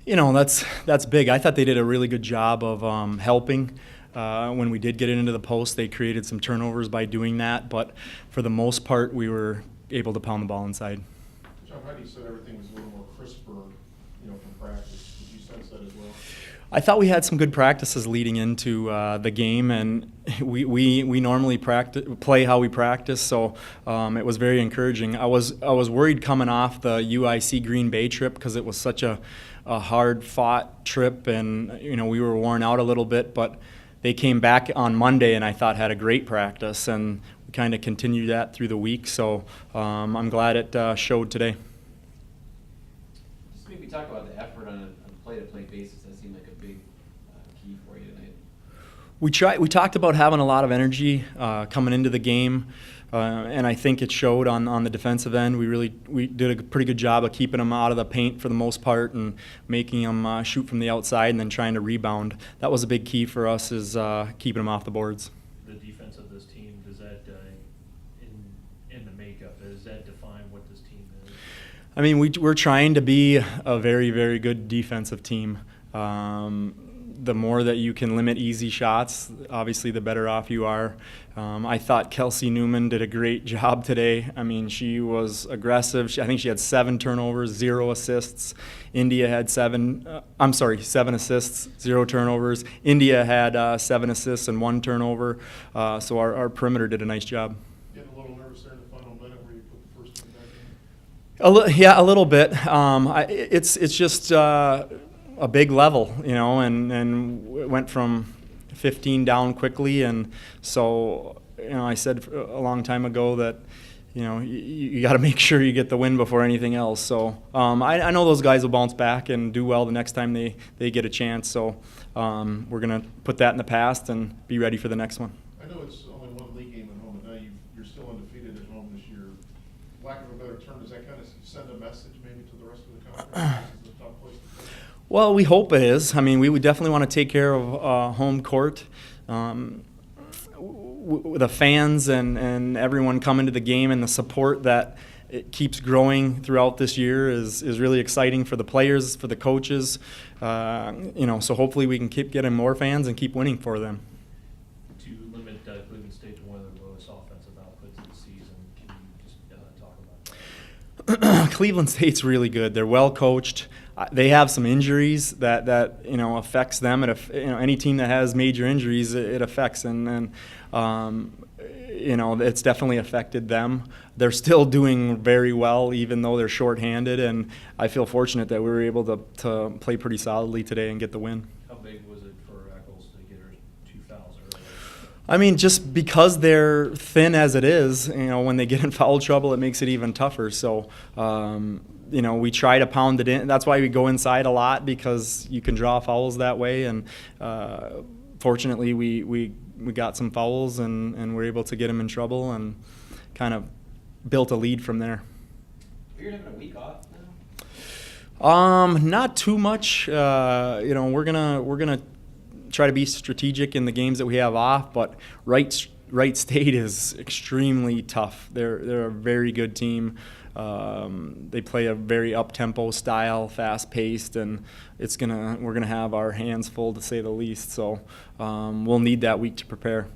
That's big. I thought they did a really good job of helping. When we did get it into the post, they created some turnovers by doing that, but for the most part, we were able to pound the ball inside. John, Heidi said everything was a little more crisper, from practice. Did you sense that as well? I thought we had some good practices leading into the game, and we normally play how we practice, so it was very encouraging. I was worried coming off the UIC Green Bay trip because it was such a hard-fought trip, and we were worn out a little bit, but they came back on Monday and I thought had a great practice, and we kind of continued that through the week, so I'm glad it showed today. Just maybe talk about the effort on a play-to-play basis. That seemed like a big key for you tonight. We talked about having a lot of energy coming into the game, and I think it showed on the defensive end. We did a pretty good job of keeping them out of the paint for the most part and making them shoot from the outside and then trying to rebound. That was a big key for us, is keeping them off the boards. The defense of this team, does that in the makeup, does that define what this team is? I mean, we're trying to be a very, very good defensive team. The more that you can limit easy shots, obviously the better off you are. I thought Kelsey Newman did a great job today. I mean, she was aggressive. I think she had 7 turnovers, 0 assists. India had 7 assists, 0 turnovers. India had 7 assists and 1 turnover. So our perimeter did a nice job. Getting a little nervous there in the final minute where you put the first team back in? A little bit. It's just a big level, and it went from 15 down quickly, and so I said a long time ago that you got to make sure you get the win before anything else. So I know those guys will bounce back and do well the next time they get a chance. So we're gonna put that in the past and be ready for the next one. I know it's only one league game at home, and now you're still undefeated at home this year. Lack of a better term, does that kind of send a message maybe to the rest of the conference? This is a tough place to play. Well, we hope it is. I mean, we would definitely want to take care of home court. The fans and everyone coming to the game and the support that it keeps growing throughout this year is really exciting for the players, for the coaches. So hopefully we can keep getting more fans and keep winning for them. To limit Cleveland State to one of the lowest offensive outputs of the season, can you just talk about that? Cleveland State's really good. They're well coached. They have some injuries that affects them. Any team that has major injuries, it affects, and it's definitely affected them. They're still doing very well, even though they're shorthanded, and I feel fortunate that we were able to play pretty solidly today and get the win. How big was it for Eccles to get her 2 fouls early? I mean, just because they're thin as it is, when they get in foul trouble, it makes it even tougher. So, we try to pound it in. That's why we go inside a lot, because you can draw fouls that way. And fortunately, we got some fouls and we're able to get them in trouble and kind of built a lead from there. You're having a week off now? Not too much. We're gonna try to be strategic in the games that we have off, but Wright State is extremely tough. They're a very good team. They play a very up-tempo style, fast-paced, and we're gonna have our hands full, to say the least. So we'll need that week to prepare.